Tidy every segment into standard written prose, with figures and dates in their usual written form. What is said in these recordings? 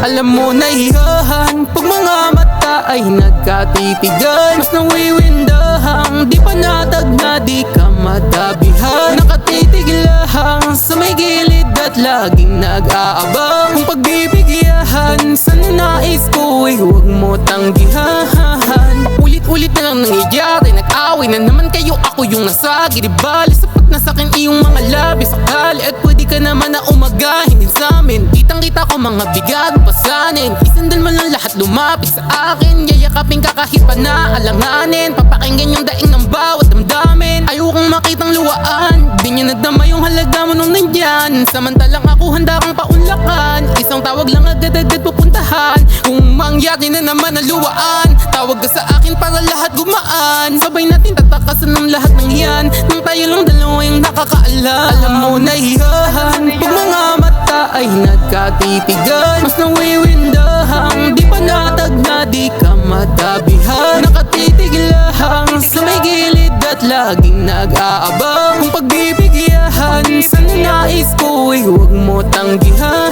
Alam mo nahihahan pag mga mata ay nagkatitigan. Mas nawiwindahang di panatag na di ka matabihan. Nakatitig lang sa may gilid at laging nag-aabang. Kung pagbibigyahan sa nanais ko ay huwag mo tanggihan. Ulit-ulit na lang nangyayari, nag-away na naman kayo, ako yung nasagi. Di bali sapat na sakin iyong mga labi sakali. At pwede ka naman na umagahin din sa'min. Kitang-kita ko mga bigat pasanin. Isandal mo lang lahat lumapit sa akin. Yayakapin ka kahit pa naalanganin. Papakinggan yung daing ng bawat damdamin. Ayokong makitang luwaan, di niya nadama yung halaga mo nung nandyan. Samantalang ako handa kang paunlakan. Isang tawag lang agad-agad pupuntahan. Kung mangyari na naman ang luwaan, tawag ka sa akin para lahat gumaan. Sabay natin tatakasan ng lahat ng yan, nang tayo lang dalawa yung nakakaalam. Alam mo nahihahan pag mga mata ay nagkatitigan. Mas nawiwindahang di panatag na di ka matabihan. Nakatitig lang sa may gilid at laging nag-aabang. Kung pagbibigyahan sa nanais ko ay huwag mo tanggihan.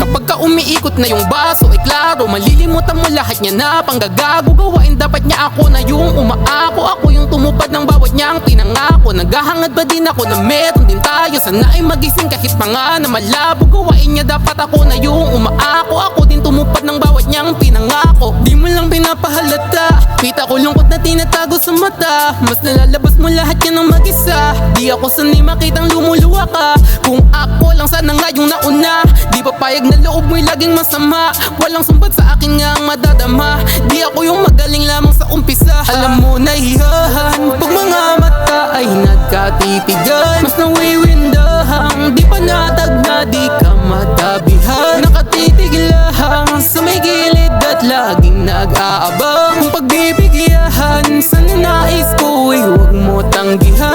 Kapag ka umiikot na yung baso ay klaro, malilimutan mo lahat niya na panggagago. Gawain dapat niya ako na yung umaako. Ako yung tumupad ng bawat niyang pinangako. Naghahangad ba din ako na meron din tayo? Sana ay magising kahit pa nga na malabo. Gawain niya dapat ako na yung umaako. Ako din tumupad ng bawat niyang pinangako. Di mo lang pinapahalata, kita ko lungkot na tinatago sa mata. Mas nalalabas mo lahat yan ng mag-isa. Di ako sanay makitang lumuluwa ka. Kung ako lang sana nga yung nauna, di papayag na loob mo'y laging masama. Walang sumbat sa akin nga ang madadama. Di ako yung magaling lamang sa umpisa. Alam mo nahihahan pag mga mata ay nagkatitigan. Mas nawiwindahang di panatag na di ka matabihan. Nakatitig lang sa may gilid at laging nag-aabang. Kung pagbibigyahan sa nanais ko ay huwag mo tanggihan.